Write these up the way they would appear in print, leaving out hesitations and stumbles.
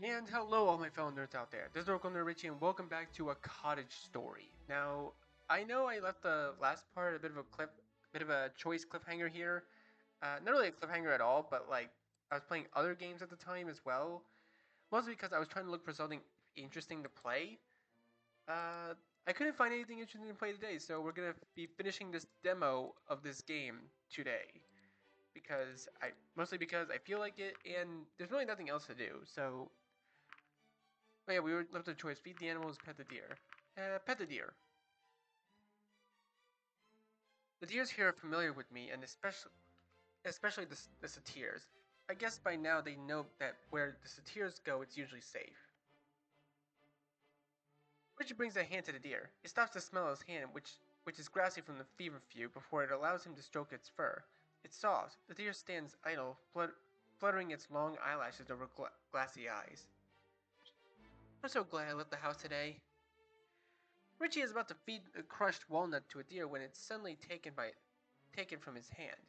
And hello, all my fellow nerds out there. This is Local Nerd Richie, and welcome back to a Cottage story. Now, I know I left the last part a bit of a choice cliffhanger here. Not really a cliffhanger at all, but like I was playing other games at the time as well. Mostly because I was trying to look for something interesting to play. Uh, I couldn't find anything interesting to play today, so we're gonna be finishing this demo of this game today. Mostly because I feel like it, and there's really nothing else to do. So oh yeah, we were left a choice: feed the animals, pet the deer. Pet the deer. The deers here are familiar with me, and especially the satyrs. I guess by now they know that where the satyrs go, it's usually safe. Richard brings a hand to the deer. He stops to smell his hand, which is grassy from the feverfew, before it allows him to stroke its fur. It's soft. The deer stands idle, fluttering its long eyelashes over glassy eyes. I'm so glad I left the house today. Richie is about to feed a crushed walnut to a deer when it's suddenly taken from his hand.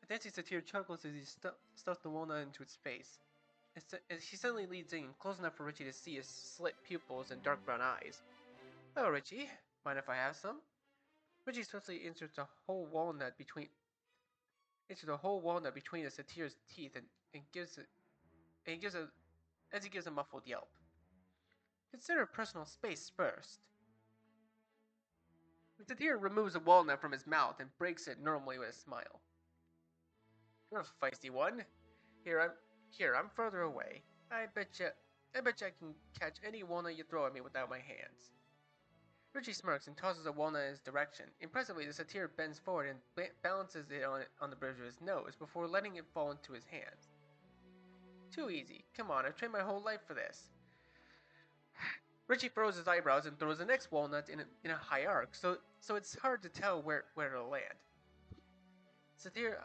A dancing satyr chuckles as he stuffs the walnut into its face. As he suddenly leads in, close enough for Richie to see his slit pupils and dark brown eyes. "Hello, Richie. Mind if I have some?" Richie swiftly inserts a whole walnut between the satyr's teeth and he gives a muffled yelp. "Consider personal space first." The satyr removes a walnut from his mouth and breaks it normally with a smile. "You're a feisty one. Here I'm I'm further away. I bet you I can catch any walnut you throw at me without my hands." Richie smirks and tosses a walnut in his direction. Impressively, the satyr bends forward and balances it on the bridge of his nose before letting it fall into his hands. "Too easy. Come on, I've trained my whole life for this." Richie furrows his eyebrows and throws the next walnut in a high arc, so it's hard to tell where it'll land. Satyr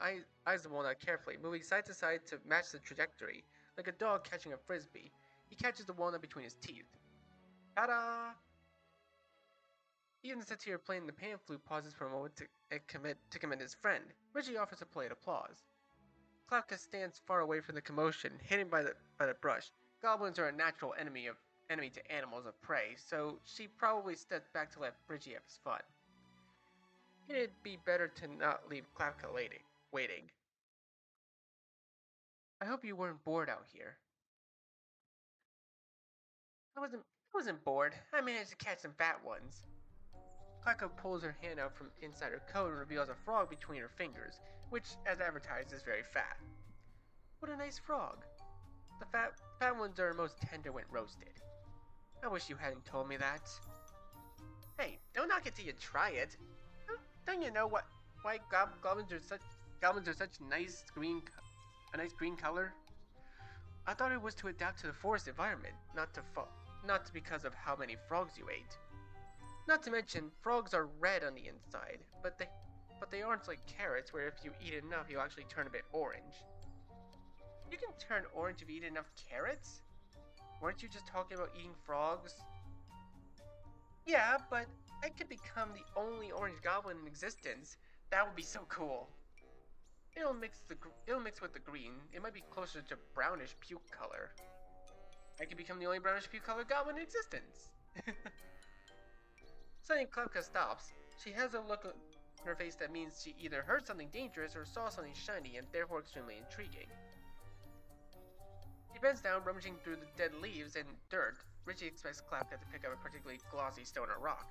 eyes the walnut carefully, moving side to side to match the trajectory, like a dog catching a frisbee. He catches the walnut between his teeth. Ta-da! Even the satyr playing the pan flute pauses for a moment to commend his friend. Richie offers a polite applause. Klavka stands far away from the commotion, hidden by the brush. Goblins are a natural enemy to animals of prey, so she probably stepped back to let Richie have his fun. It'd be better to not leave Klavka waiting. "I hope you weren't bored out here." I wasn't bored. I managed to catch some fat ones." Klavka pulls her hand out from inside her coat and reveals a frog between her fingers, which, as advertised, is very fat. "What a nice frog. The fat ones are most tender when roasted. I wish you hadn't told me that." "Hey, don't knock it till you try it. Don't you know why goblins are such a nice green color? I thought it was to adapt to the forest environment, not because of how many frogs you ate. Not to mention, frogs are red on the inside, but they aren't like carrots, where if you eat enough, you'll actually turn a bit orange." "You can turn orange if you eat enough carrots? Weren't you just talking about eating frogs?" "Yeah, but I could become the only orange goblin in existence. That would be so cool." It'll mix with the green. It might be closer to brownish puke color." "I could become the only brownish puke color goblin in existence." Suddenly, Klepka stops. She has a look on her face that means she either heard something dangerous or saw something shiny and therefore extremely intriguing. He bends down, rummaging through the dead leaves and dirt. Richie expects Klepka to pick up a particularly glossy stone or rock.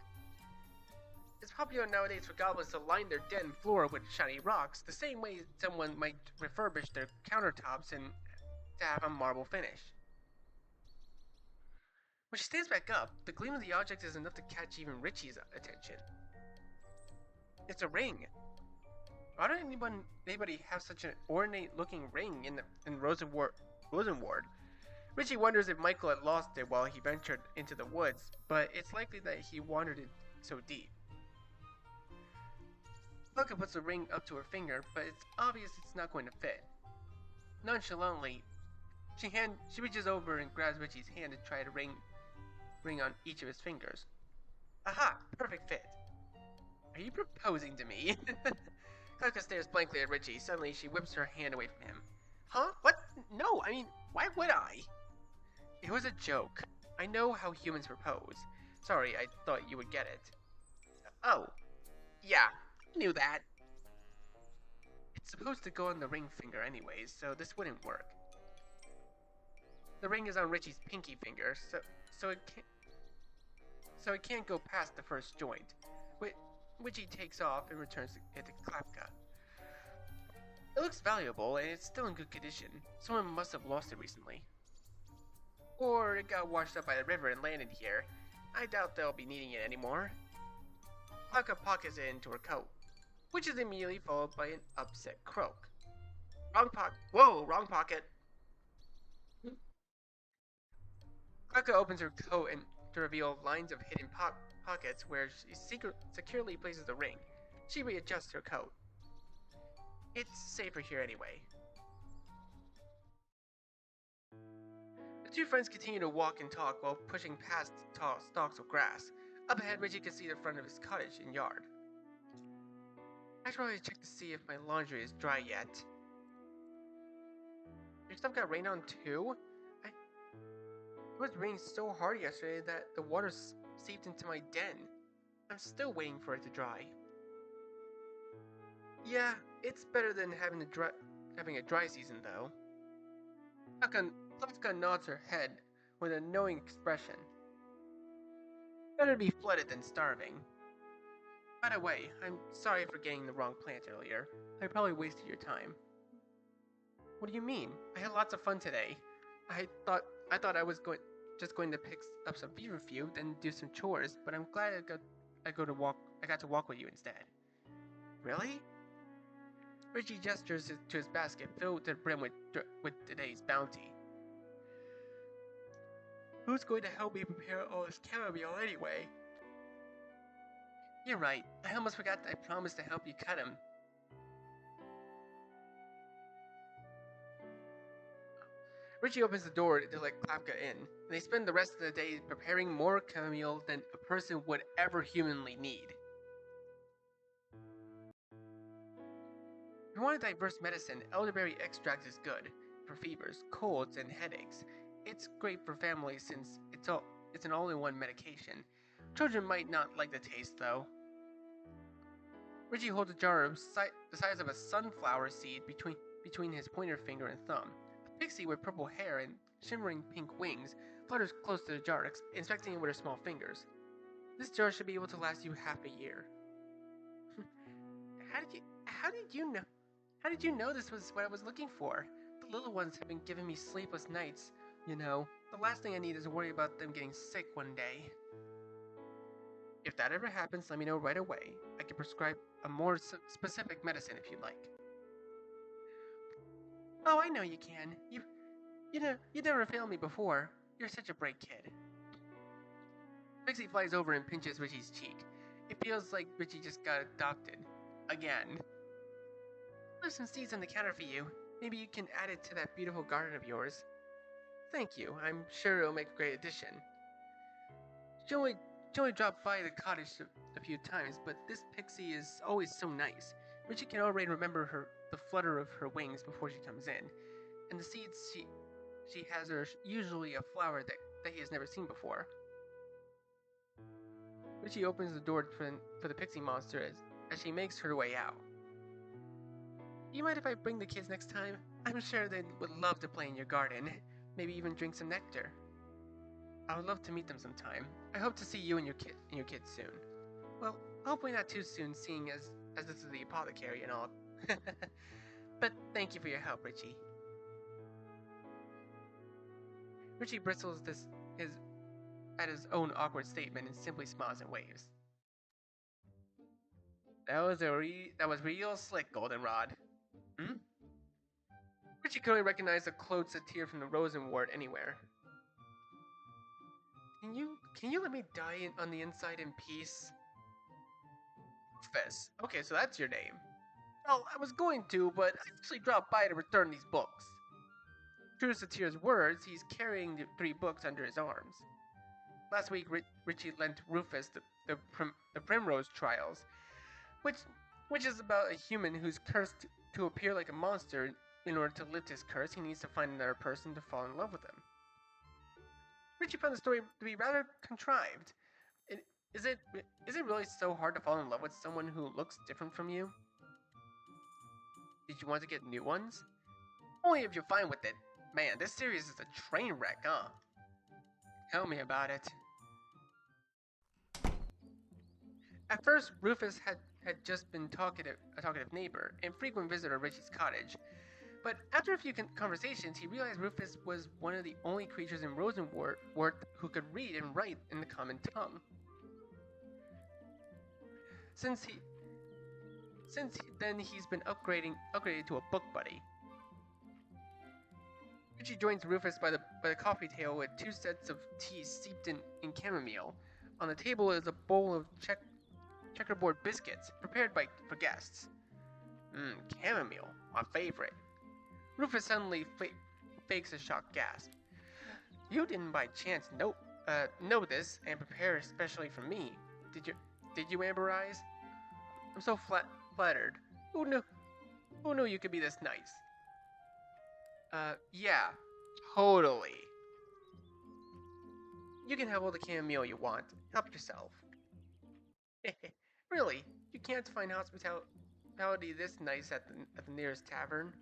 It's popular nowadays for goblins to line their den floor with shiny rocks, the same way someone might refurbish their countertops and to have a marble finish. When she stands back up, the gleam of the object is enough to catch even Richie's attention. It's a ring. Why don't anybody have such an ornate-looking ring in Rosenward? Richie wonders if Michael had lost it while he ventured into the woods, but it's likely that he wandered it so deep. Luca puts the ring up to her finger, but it's obvious it's not going to fit. Nonchalantly, she reaches over and grabs Richie's hand to try to ring on each of his fingers. Aha! Perfect fit. "Are you proposing to me?" Kaka stares blankly at Richie. Suddenly, she whips her hand away from him. "Huh? What? No, I mean, why would I?" It was a joke. I know how humans propose. Sorry, I thought you would get it. Oh, yeah, I knew that. It's supposed to go on the ring finger anyways, so this wouldn't work. The ring is on Richie's pinky finger, so it can't go past the first joint, which he takes off and returns it to Klapka. It looks valuable and it's still in good condition. Someone must have lost it recently. Or it got washed up by the river and landed here. I doubt they'll be needing it anymore. Klapka pockets it into her coat, which is immediately followed by an upset croak. Wrong pocket. Whoa, wrong pocket. Klapka opens her coat and to reveal lines of hidden pockets where she securely places the ring. She readjusts her coat. It's safer here anyway. The two friends continue to walk and talk while pushing past tall stalks of grass. Up ahead, Richie can see the front of his cottage and yard. I should probably check to see if my laundry is dry yet. Your stuff got rained on too? It was raining so hard yesterday that the water seeped into my den. I'm still waiting for it to dry. Yeah, it's better than having a dry season though. Klapka nods her head with a knowing expression. Better be flooded than starving. By the way, I'm sorry for getting the wrong plant earlier. I probably wasted your time. What do you mean? I had lots of fun today. I thought I was just going to pick up some feverfew, then do some chores, but I'm glad I got to walk with you instead. Really? Richie gestures to his basket filled to the brim with today's bounty. Who's going to help me prepare all this chamomile anyway? You're right. I almost forgot I promised to help you cut him. Richie opens the door to let Klapka in, and they spend the rest of the day preparing more chamomile than a person would ever humanly need. If you want a diverse medicine, elderberry extract is good for fevers, colds, and headaches. It's great for families since it's an all-in-one medication. Children might not like the taste though. Richie holds a jar the size of a sunflower seed between his pointer finger and thumb. A pixie with purple hair and shimmering pink wings flutters close to the jar, inspecting it with her small fingers. This jar should be able to last you half a year. How did you know? How did you know this was what I was looking for? The little ones have been giving me sleepless nights. You know, the last thing I need is to worry about them getting sick one day. If that ever happens, let me know right away. I can prescribe a more specific medicine if you'd like. Oh, I know you can. You never failed me before. You're such a bright kid. Pixie flies over and pinches Richie's cheek. It feels like Richie just got adopted. Again. There's some seeds on the counter for you. Maybe you can add it to that beautiful garden of yours. Thank you. I'm sure it'll make a great addition. She only dropped by the cottage a few times, but this pixie is always so nice. Richie can already remember the flutter of her wings before she comes in, and the seeds she has are usually a flower that he has never seen before. Richie opens the door for the pixie monster as she makes her way out. Do you mind if I bring the kids next time? I'm sure they would love to play in your garden, maybe even drink some nectar. I would love to meet them sometime. I hope to see you and your kids soon. Well, hopefully not too soon, seeing as this is the apothecary and all. But thank you for your help, Richie. Richie bristles at his own awkward statement and simply smiles and waves. That was real slick, Goldenrod. Hmm? Richie could only recognize the clothes satyr from the Rosenward anywhere. Can you let me die on the inside in peace? Rufus. Okay, so that's your name. Well, I was going to, but I actually dropped by to return these books. True to Satyr's words, he's carrying the 3 books under his arms. Last week, Richie lent Rufus the Primrose Trials, which is about a human who's cursed to appear like a monster. In order to lift his curse, he needs to find another person to fall in love with him. Richie found the story to be rather contrived. It, is it is it really so hard to fall in love with someone who looks different from you? Did you want to get new ones? Only if you're fine with it. Man, this series is a train wreck, huh? Tell me about it. At first, Rufus had just been a talkative neighbor and frequent visitor at Richie's cottage. But after a few conversations, he realized Rufus was one of the only creatures in Rosenwort who could read and write in the common tongue. Since he, then he's been upgraded to a book buddy. Richie joins Rufus by the coffee table with 2 sets of tea steeped in chamomile. On the table is a bowl of checkerboard biscuits prepared for guests. Chamomile, my favorite. Rufus suddenly fakes a shocked gasp. You didn't by chance know this and prepare especially for me, did you, Amber Eyes? I'm so flattered. Who knew you could be this nice? Yeah, totally. You can have all the chamomile you want. Help yourself. Really, you can't find hospitality this nice at the nearest tavern?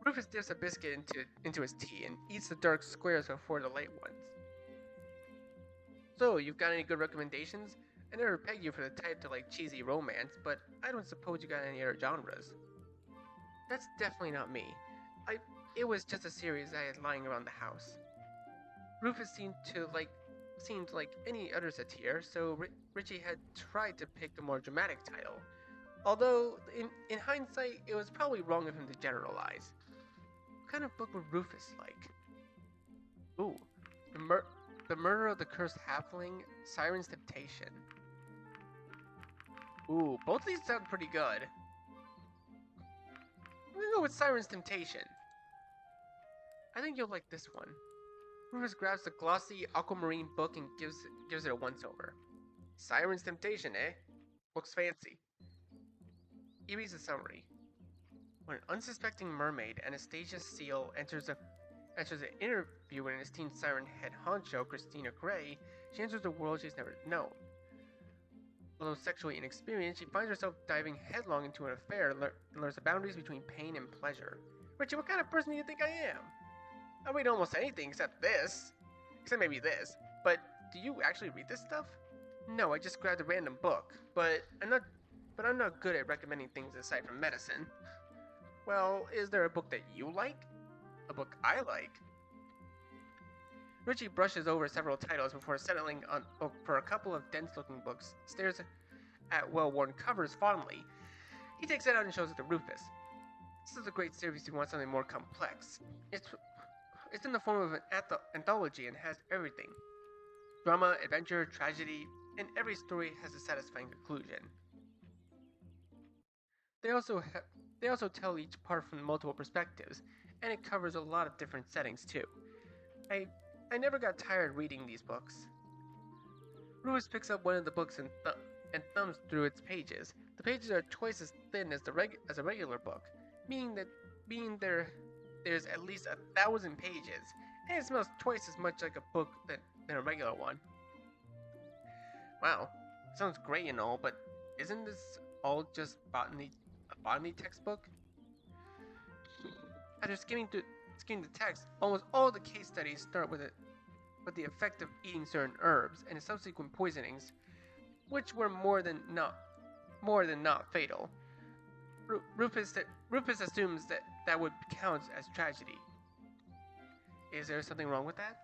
Rufus dips a biscuit into his tea and eats the dark squares before the light ones. So, you've got any good recommendations? I never pegged you for the type to like cheesy romance, but I don't suppose you got any other genres. That's definitely not me. It was just a series I had lying around the house. Rufus seemed like any other satyr, so Richie had tried to pick a more dramatic title. Although, in hindsight, it was probably wrong of him to generalize. What kind of book would Rufus like? Ooh, the Murder of the Cursed Halfling, Siren's Temptation. Ooh, both of these sound pretty good. I'm gonna go with Siren's Temptation. I think you'll like this one. Rufus grabs the glossy aquamarine book and gives it a once-over. Siren's Temptation, eh? Looks fancy. He reads the summary. When an unsuspecting mermaid, Anastasia Seal, enters an interview with an esteemed siren head honcho, Christina Gray, she enters a world she's never known. Although sexually inexperienced, she finds herself diving headlong into an affair and learns the boundaries between pain and pleasure. Richie, what kind of person do you think I am? I read almost anything except this. Except maybe this. But do you actually read this stuff? No, I just grabbed a random book. But I'm not good at recommending things aside from medicine. Well, is there a book that you like? A book I like? Richie brushes over several titles before settling for a couple of dense-looking books, stares at well-worn covers fondly. He takes it out and shows it to Rufus. This is a great series if you want something more complex. It's in the form of an anthology and has everything. Drama, adventure, tragedy, and every story has a satisfying conclusion. They also tell each part from multiple perspectives, and it covers a lot of different settings too. I never got tired reading these books. Rufus picks up one of the books and thumbs through its pages. The pages are twice as thin as a regular book, meaning there's at least 1,000 pages, and it smells twice as much like a book than a regular one. Wow, sounds great and all, but isn't this all just a botany textbook? After skimming the text, almost all the case studies start with the effect of eating certain herbs and subsequent poisonings, which were more than not fatal. Rufus assumes that would count as tragedy. Is there something wrong with that?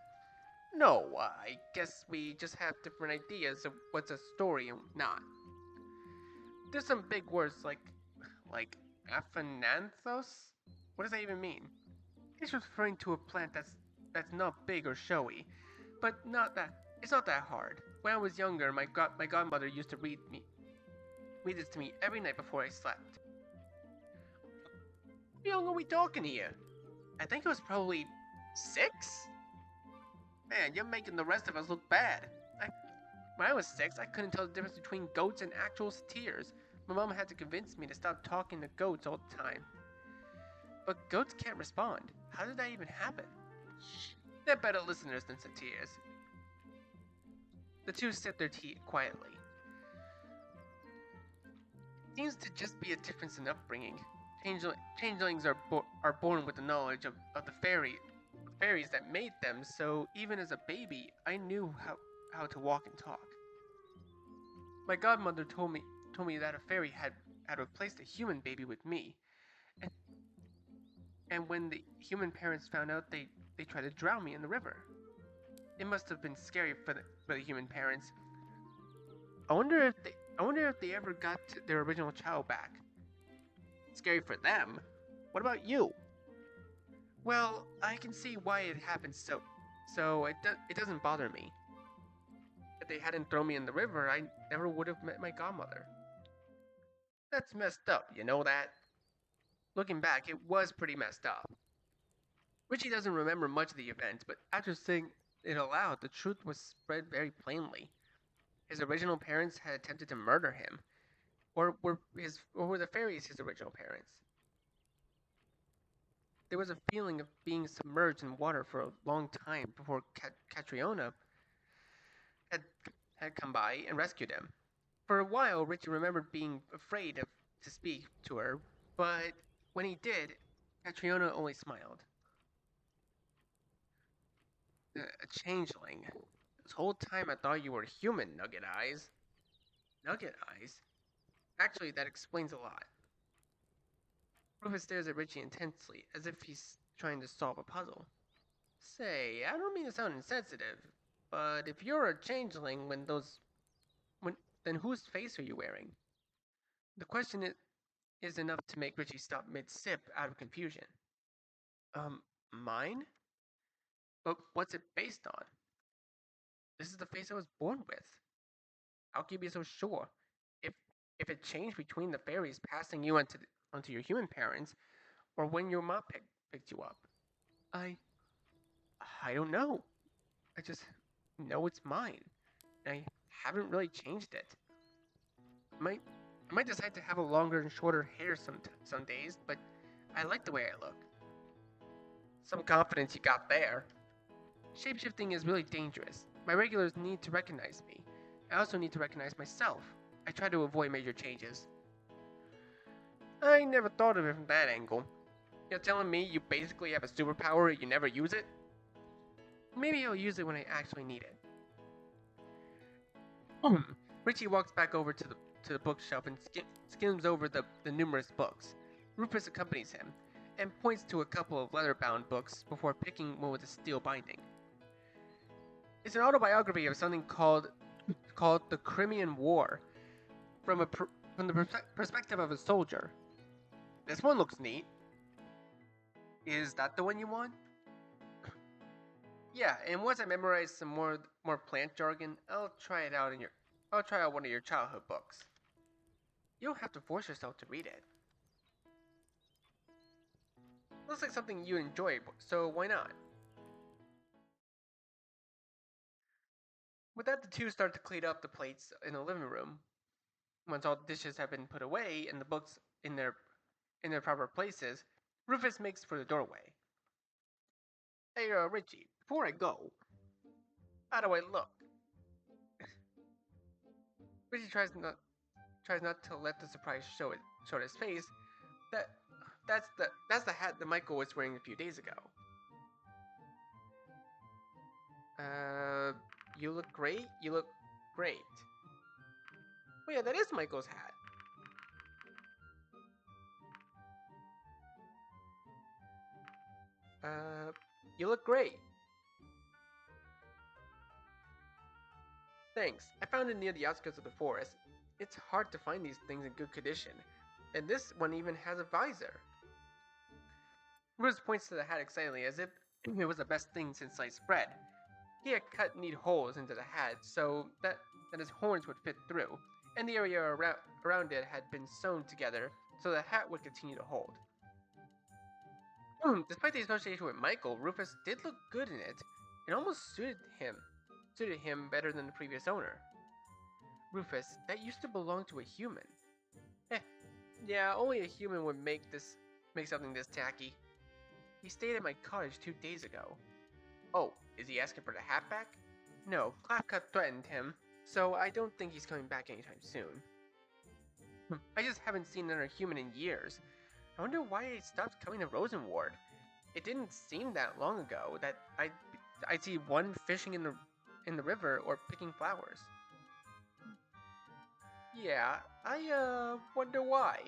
No, I guess we just have different ideas of what's a story and not. There's some big words like aphananthos? What does that even mean? It's referring to a plant that's not big or showy, but it's not that hard. When I was younger, my godmother used to read this to me every night before I slept. How young are we talking here? I think it was probably 6? Man, you're making the rest of us look bad. When I was 6, I couldn't tell the difference between goats and actual satyrs. My mom had to convince me to stop talking to goats all the time. But goats can't respond. How did that even happen? They're better listeners than satyrs. The two sip their tea quietly. Seems to just be a difference in upbringing. Changelings are born with the knowledge of the fairies that made them, so even as a baby, I knew how to walk and talk. My godmother told me that a fairy had replaced a human baby with me, and, and when the human parents found out, they tried to drown me in the river. It must have been scary for the human parents. I wonder if they ever got their original child back. Scary for them. What about you? Well, I can see why it happened, so it doesn't bother me. If they hadn't thrown me in the river, I never would have met my godmother. That's messed up, you know that? Looking back, it was pretty messed up. Richie doesn't remember much of the event, but after saying it aloud, the truth was spread very plainly. His original parents had attempted to murder him, or were the fairies his original parents? There was a feeling of being submerged in water for a long time before Catriona had had come by and rescued him. For a while, Richie remembered being afraid to speak to her, but when he did, Catriona only smiled. A changeling. This whole time I thought you were human, Nugget Eyes. Nugget Eyes? Actually, that explains a lot. Rufus stares at Richie intensely, as if he's trying to solve a puzzle. Say, I don't mean to sound insensitive, but if you're a changeling when then whose face are you wearing? The question is enough to make Richie stop mid-sip out of confusion. Mine? But what's it based on? This is the face I was born with. How can you be so sure? If if it changed between the fairies passing you onto your human parents, or when your mom picked you up? I I don't know. I just know it's mine. I haven't really changed it. I might decide to have a longer and shorter hair some days, but I like the way I look. Some confidence you got there. Shapeshifting is really dangerous. My regulars need to recognize me. I also need to recognize myself. I try to avoid major changes. I never thought of it from that angle. You're telling me you basically have a superpower and you never use it? Maybe I'll use it when I actually need it. Richie walks back over to the bookshelf and skims over the numerous books. Rufus accompanies him, and points to a couple of leather-bound books before picking one with a steel binding. It's an autobiography of something called the Crimean War, from the perspective of a soldier. This one looks neat. Is that the one you want? Yeah, and once I memorize some more plant jargon, I'll try out one of your childhood books. You don't have to force yourself to read it. Looks like something you enjoy, so why not? With that, the two start to clean up the plates in the living room. Once all the dishes have been put away and the books in their proper places, Rufus makes for the doorway. Hey, Richie, before I go, how do I look? Richie tries not to let the surprise show his face. That's the hat that Michael was wearing a few days ago. You look great. You look great. Oh yeah, that is Michael's hat. You look great. Thanks. I found it near the outskirts of the forest. It's hard to find these things in good condition. And this one even has a visor. Rose points to the hat excitedly as if it was the best thing since sliced bread. He had cut neat holes into the hat so that his horns would fit through, and the area around it had been sewn together so the hat would continue to hold. Despite the association with Michael, Rufus did look good in it. It almost suited him better than the previous owner. Rufus, that used to belong to a human. Yeah, only a human would make something this tacky. He stayed at my cottage 2 days ago. Oh, is he asking for the hat back? No, Klapka threatened him, so I don't think he's coming back anytime soon. I just haven't seen another human in years. I wonder why he stopped coming to Rosenward. It didn't seem that long ago that I'd see one fishing in the river or picking flowers. Yeah, I wonder why.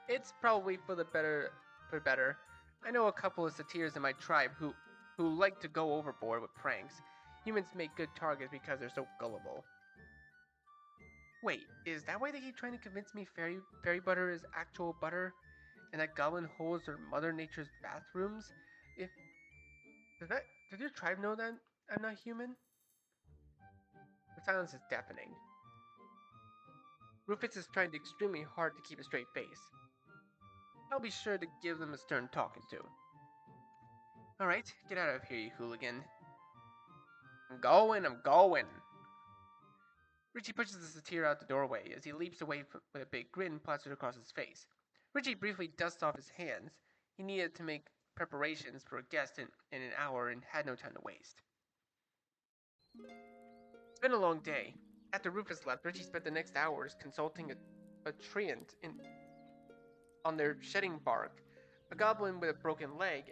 It's probably for the better. I know a couple of satyrs in my tribe who like to go overboard with pranks. Humans make good targets because they're so gullible. Wait, is that why they keep trying to convince me fairy butter is actual butter, and that goblin holes are Mother Nature's bathrooms? If does your tribe know that I'm not human? The silence is deafening. Rufus is trying extremely hard to keep a straight face. I'll be sure to give them a stern talking to. Alright, get out of here, you hooligan. I'm going. Richie pushes the satyr out the doorway as he leaps away with a big grin plastered across his face. Richie briefly dusts off his hands. He needed to make preparations for a guest in an hour and had no time to waste. It's been a long day. After Rufus left, Richie spent the next hours consulting a treant on their shedding bark, a goblin with a broken leg,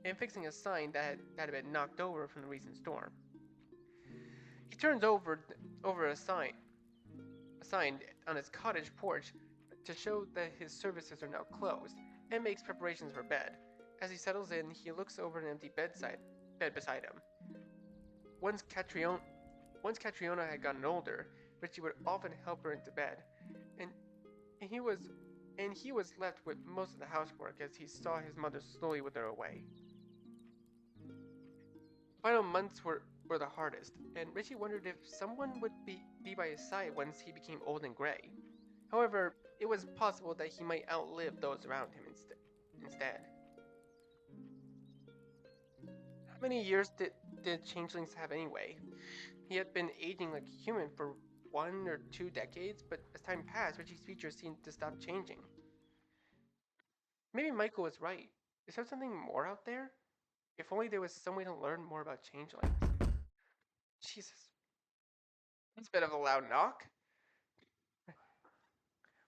and fixing a sign that had been knocked over from the recent storm. He turns over a sign on his cottage porch to show that his services are now closed, and makes preparations for bed. As he settles in, he looks over an empty bed beside him. Once Catriona had gotten older, Richie would often help her into bed, and, and he was left with most of the housework as he saw his mother slowly wither away. The final months were the hardest, and Richie wondered if someone would be by his side once he became old and gray. However, it was possible that he might outlive those around him instead. How many years did changelings have anyway? He had been aging like a human for 1 or 2 decades, but as time passed, Richie's features seemed to stop changing. Maybe Michael was right. Is there something more out there? If only there was some way to learn more about changelings. Jesus. That's a bit of a loud knock.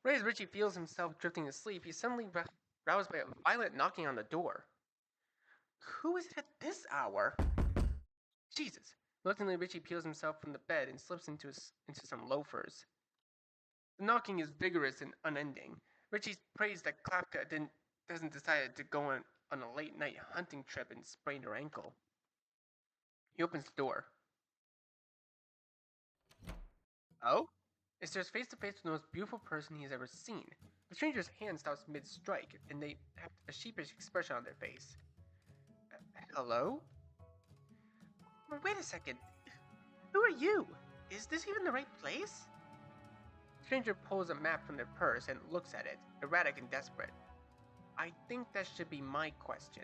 Right as Richie feels himself drifting to sleep, he's suddenly roused by a violent knocking on the door. Who is it at this hour? Jesus. Reluctantly, Richie peels himself from the bed and slips into some loafers. The knocking is vigorous and unending. Richie prays that Klapka doesn't decide to go on a late night hunting trip and sprain her ankle. He opens the door. Oh? He stares face to face with the most beautiful person he has ever seen. The stranger's hand stops mid-strike, and they have a sheepish expression on their face. Hello? Wait a second. Who are you? Is this even the right place? The stranger pulls a map from their purse and looks at it, erratic and desperate. I think that should be my question.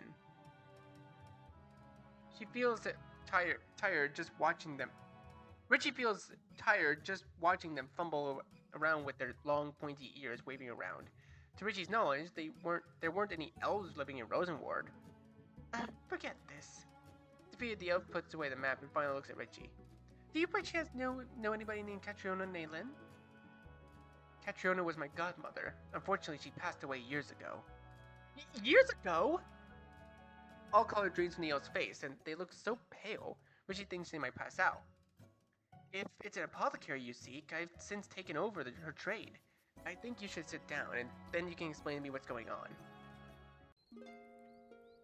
She feels tired just watching them. Richie feels tired just watching them fumble around with their long, pointy ears waving around. To Richie's knowledge, there weren't any elves living in Rosenward. Forget this. Defeated, the elf puts away the map and finally looks at Richie. Do you by chance know anybody named Catriona Nayland? Catriona was my godmother. Unfortunately, she passed away years ago. Years ago? All color drains from the elf's face, and they look so pale, Richie thinks they might pass out. If it's an apothecary you seek, I've since taken over her trade. I think you should sit down, and then you can explain to me what's going on.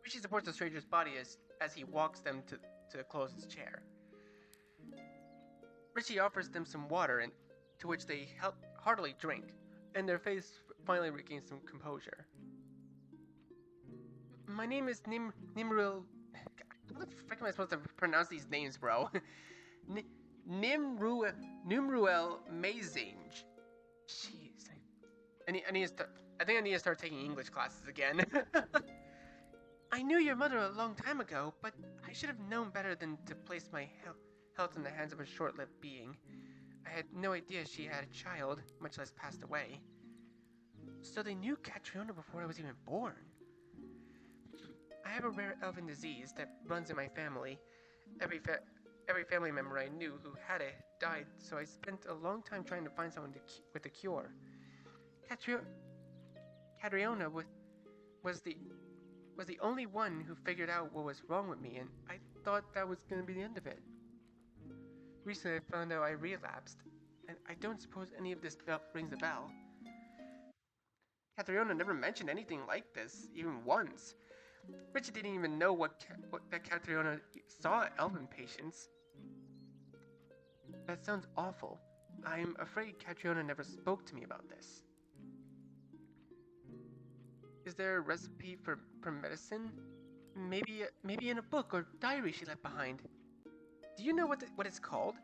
Richie supports the stranger's body as he walks them to the closest chair. Richie offers them some water, and to which they heartily drink, and their face finally regains some composure. My name is Nimril. How the frick am I supposed to pronounce these names, bro? Nimruel Mazinge. Jeez. I think I need to start taking English classes again. I knew your mother a long time ago, but I should have known better than to place my health in the hands of a short-lived being. I had no idea she had a child, much less passed away. So they knew Catriona before I was even born. I have a rare elven disease that runs in my family. Every family member I knew who had it died, so I spent a long time trying to find someone with a cure. Catri- Catriona was the was the only one who figured out what was wrong with me, and I thought that was going to be the end of it. Recently, I found out I relapsed, and I don't suppose any of this rings a bell. Catriona never mentioned anything like this, even once. Richard didn't even know that Catriona saw elven patients. That sounds awful. I'm afraid Catriona never spoke to me about this. Is there a recipe for medicine? Maybe in a book or diary she left behind. Do you know what it's called?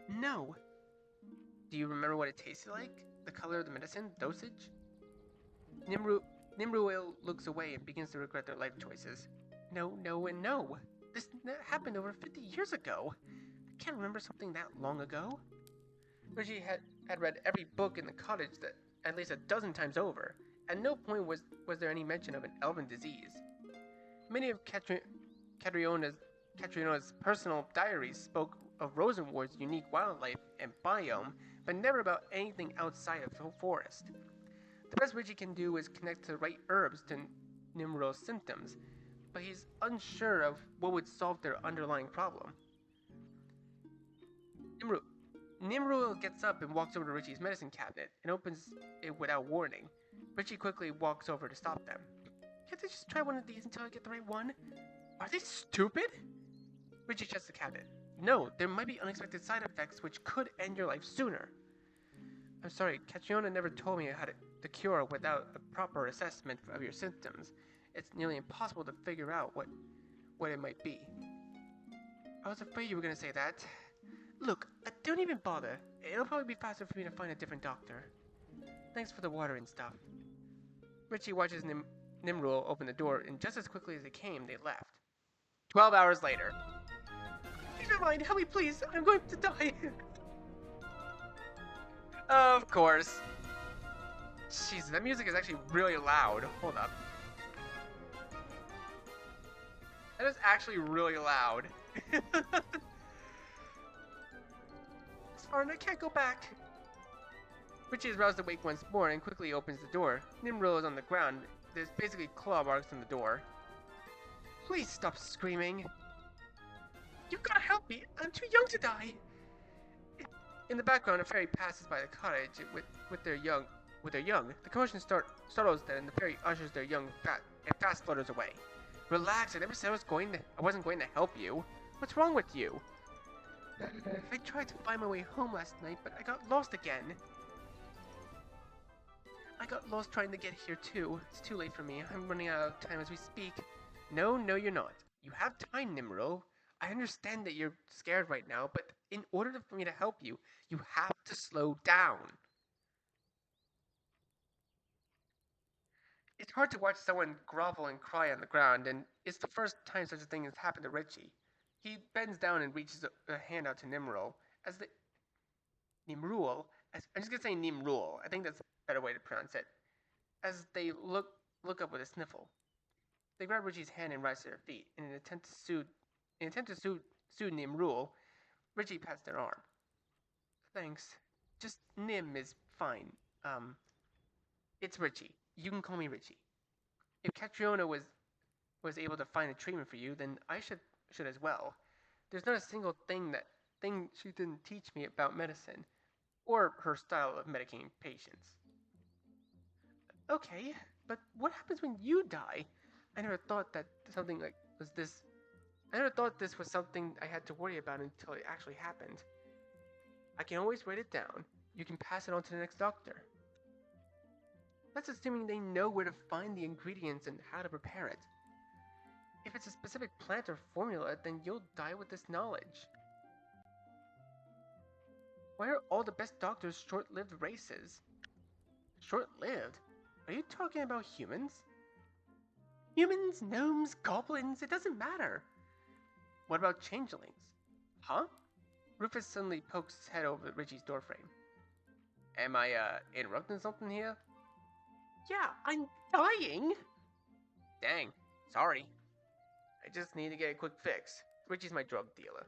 No. Do you remember what it tasted like? The color of the medicine? Dosage? Nimru Nimruil looks away and begins to regret their life choices. No, no, and no. This happened over 50 years ago. I can't remember something that long ago. Reggie had read every book in the cottage that at least a dozen times over. At no point was there any mention of an elven disease. Many of Catriona's personal diaries spoke of Rosenwood's unique wildlife and biome, but never about anything outside of the forest. The best Richie can do is connect the right herbs to Nimrod's symptoms, but he's unsure of what would solve their underlying problem. Nimrod gets up and walks over to Richie's medicine cabinet and opens it without warning. Richie quickly walks over to stop them. Can't I just try one of these until I get the right one? Are they stupid? Richie checks the cabinet. No, there might be unexpected side effects which could end your life sooner. I'm sorry, Catriona never told me how to cure without a proper assessment of your symptoms. It's nearly impossible to figure out what it might be. I was afraid you were going to say that. Look, don't even bother. It'll probably be faster for me to find a different doctor. Thanks for the water and stuff. Richie watches Nimrod open the door, and just as quickly as they came, they left. 12 hours later. Never mind, help me please, I'm going to die. Of course. Jeez, that music is actually really loud. Hold up. That is actually really loud. Spartan, I can't go back. Richie is roused awake once more and quickly opens the door. Nimrod is on the ground. There's basically claw marks on the door. Please stop screaming. You've got to help me. I'm too young to die. In the background, a fairy passes by the cottage with their young. The commotion startles them, and the fairy ushers their young and fast flutters away. Relax. I never said I wasn't going to help you. What's wrong with you? I tried to find my way home last night, but I got lost again. I got lost trying to get here too. It's too late for me. I'm running out of time as we speak. No, you're not. You have time, Nimrod. I understand that you're scared right now, but in order for me to help you, you have to slow down. It's hard to watch someone grovel and cry on the ground, and it's the first time such a thing has happened to Richie. He bends down and reaches a hand out to Nimrod. I'm just gonna say Nimrod. I think that's a better way to pronounce it. As they look up with a sniffle. They grab Richie's hand and rise to their feet. In an attempt to soothe Nimrod, Richie pats their arm. Thanks. Just Nim is fine. It's Richie. You can call me Richie. If Catriona was able to find a treatment for you, then I should as well. There's not a single thing she didn't teach me about medicine, or her style of medicating patients. Okay, but what happens when you die? I never thought this was something I had to worry about until it actually happened. I can always write it down. You can pass it on to the next doctor. That's assuming they know where to find the ingredients and how to prepare it. If it's a specific plant or formula, then you'll die with this knowledge. Why are all the best doctors short-lived races? Short-lived? Are you talking about humans? Humans, gnomes, goblins, it doesn't matter. What about changelings? Huh? Rufus suddenly pokes his head over Richie's doorframe. Am I, interrupting something here? Yeah, I'm dying! Dang, sorry. I just need to get a quick fix. Richie's my drug dealer.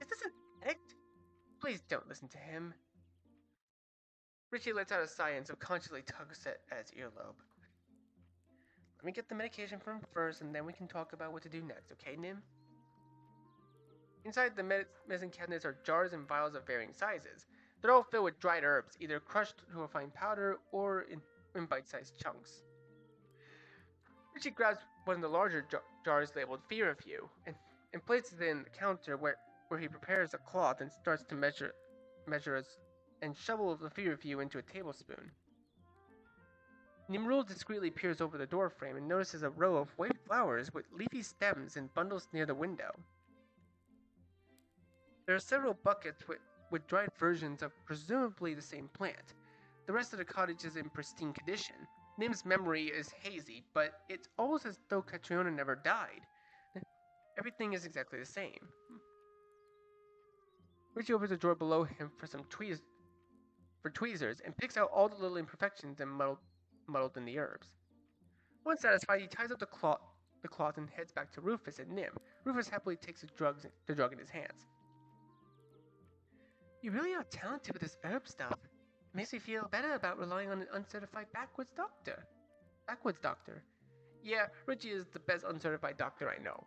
Is this an addict? Please don't listen to him. Richie lets out a sigh and subconsciously tugs at his earlobe. Let me get the medication from him first, and then we can talk about what to do next, okay, Nim? Inside the medicine cabinets are jars and vials of varying sizes. They're all filled with dried herbs, either crushed to a fine powder or in bite-sized chunks. Richie grabs one of the larger jars labeled Fear of You and places it in the counter where he prepares a cloth and starts to measure and shovel the Fear of You into a tablespoon. Nimrul discreetly peers over the doorframe and notices a row of white flowers with leafy stems in bundles near the window. There are several buckets with dried versions of presumably the same plant. The rest of the cottage is in pristine condition. Nim's memory is hazy, but it's almost as though Catriona never died. Everything is exactly the same. Richie opens the drawer below him for tweezers and picks out all the little imperfections and muddled in the herbs. Once satisfied, he ties up the cloth and heads back to Rufus and Nim. Rufus happily takes the drug in his hands. You really are talented with this herb stuff. It makes me feel better about relying on an uncertified backwoods doctor. Yeah, Richie is the best uncertified doctor I know.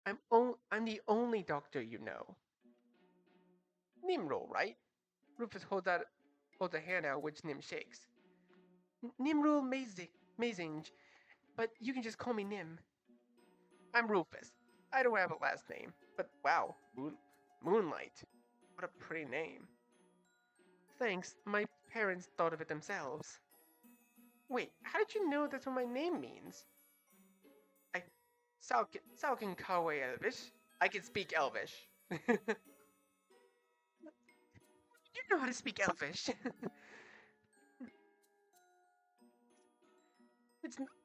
I'm the only doctor you know. Nimrul, right? Rufus holds a hand out, which Nim shakes. Nimrul Mazinge, but you can just call me Nim. I'm Rufus. I don't have a last name, but wow, Moonlight. What a pretty name. Thanks, my parents thought of it themselves. Wait, how did you know that's what my name means? Salkin Kawe Elvish. I can speak Elvish. You know how to speak Elvish.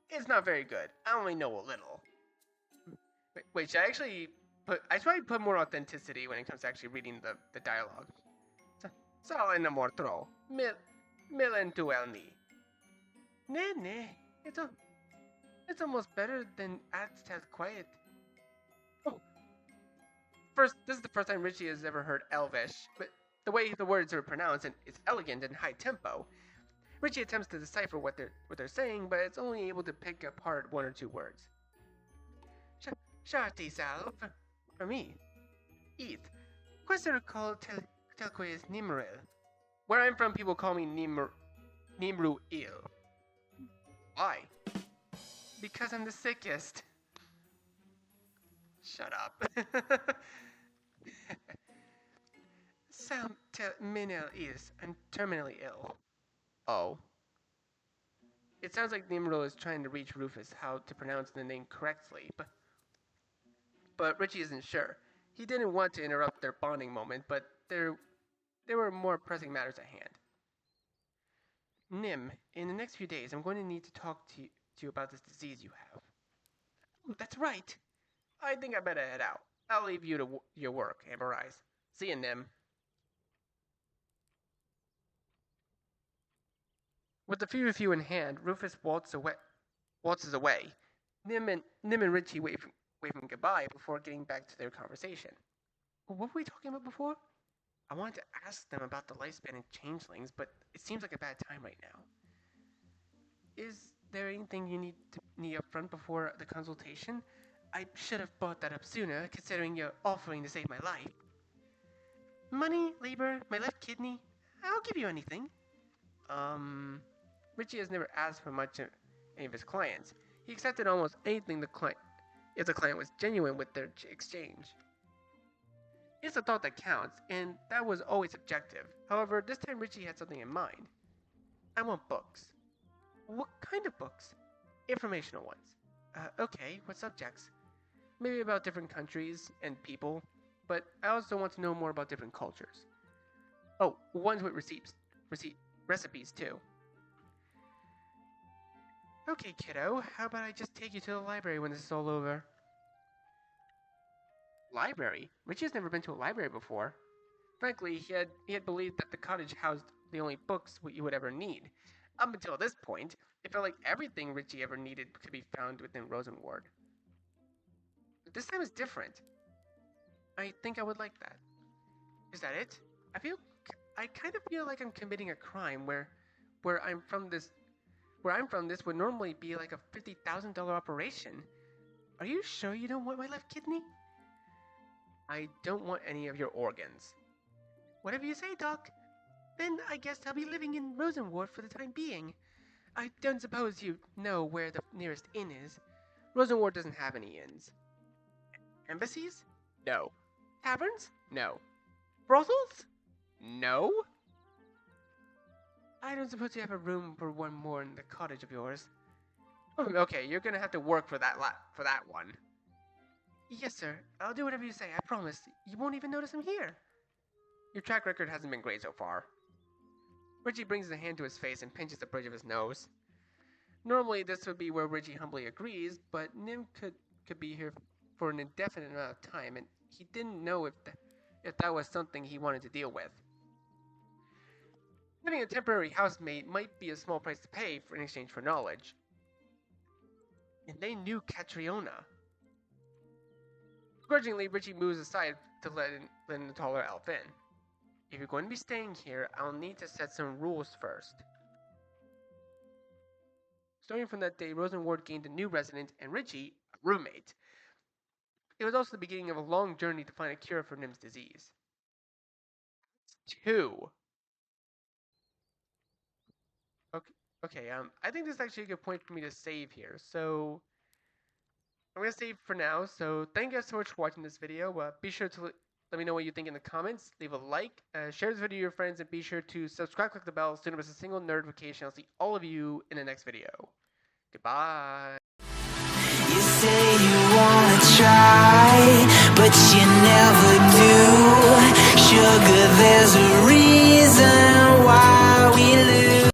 It's not very good. I only know a little. Wait, should I actually I try to put more authenticity when it comes to actually reading the dialogue. Sal en amortro, milen tuelni. Ne, it's almost better than Aztec quiet. Oh, this is the first time Richie has ever heard Elvish, but the way the words are pronounced, it's elegant and high tempo. Richie attempts to decipher what they're saying, but it's only able to pick apart one or two words. Sharti sal, for me. Eat. Questo called telque is Nimril. Where I'm from, people call me Nimru Il. Why? Because I'm the sickest. Shut up. Sam terminal is. I'm terminally ill. Oh. It sounds like Nimril is trying to reach Rufus how to pronounce the name correctly, but Richie isn't sure. He didn't want to interrupt their bonding moment, but there were more pressing matters at hand. Nim, in the next few days, I'm going to need to talk to you about this disease you have. Oh, that's right. I think I better head out. I'll leave you to your work, Amber Eyes. See you, Nim. With the few of you in hand, Rufus waltzes away. Nim and Richie wave him goodbye before getting back to their conversation. What were we talking about before? I wanted to ask them about the lifespan and changelings, but it seems like a bad time right now. Is there anything you need up front before the consultation? I should have brought that up sooner, considering you're offering to save my life. Money, labor, my left kidney. I'll give you anything. Richie has never asked for much of any of his clients. He accepted almost anything if the client was genuine with their exchange. It's the thought that counts, and that was always subjective. However, this time Richie had something in mind. I want books. What kind of books? Informational ones. Okay, what subjects? Maybe about different countries and people, but I also want to know more about different cultures. Oh, ones with recipes too. Okay, kiddo, how about I just take you to the library when this is all over? Library? Richie has never been to a library before. Frankly, he had believed that the cottage housed the only books you would ever need. Up until this point, it felt like everything Richie ever needed could be found within Rosenward. But this time is different. I think I would like that. Is that it? I kind of feel like I'm committing a crime where I'm from this where I'm from this would normally be like a $50,000 operation. Are you sure you don't want my left kidney? I don't want any of your organs. Whatever you say, Doc. Then I guess I'll be living in Rosenward for the time being. I don't suppose you know where the nearest inn is. Rosenward doesn't have any inns. Embassies? No. Taverns? No. Brothels? No. I don't suppose you have a room for one more in the cottage of yours. Oh, okay, you're gonna have to work for that one. Yes, sir. I'll do whatever you say. I promise. You won't even notice I'm here. Your track record hasn't been great so far. Richie brings his hand to his face and pinches the bridge of his nose. Normally, this would be where Richie humbly agrees, but Nim could be here for an indefinite amount of time, and he didn't know if that was something he wanted to deal with. Having a temporary housemate might be a small price to pay in exchange for knowledge. And they knew Catriona. Grudgingly, Richie moves aside to let in the taller elf in. If you're going to be staying here, I'll need to set some rules first. Starting from that day, Rosenward gained a new resident and Richie, a roommate. It was also the beginning of a long journey to find a cure for Nim's disease. 2. Okay, I think this is actually a good point for me to save here. So, I'm going to save for now. So, thank you guys so much for watching this video. Be sure to let me know what you think in the comments. Leave a like, share this video with your friends, and be sure to subscribe, click the bell so you don't miss a single notification. I'll see all of you in the next video. Goodbye. You say you wanna try, but you never do. Sugar, there's a reason.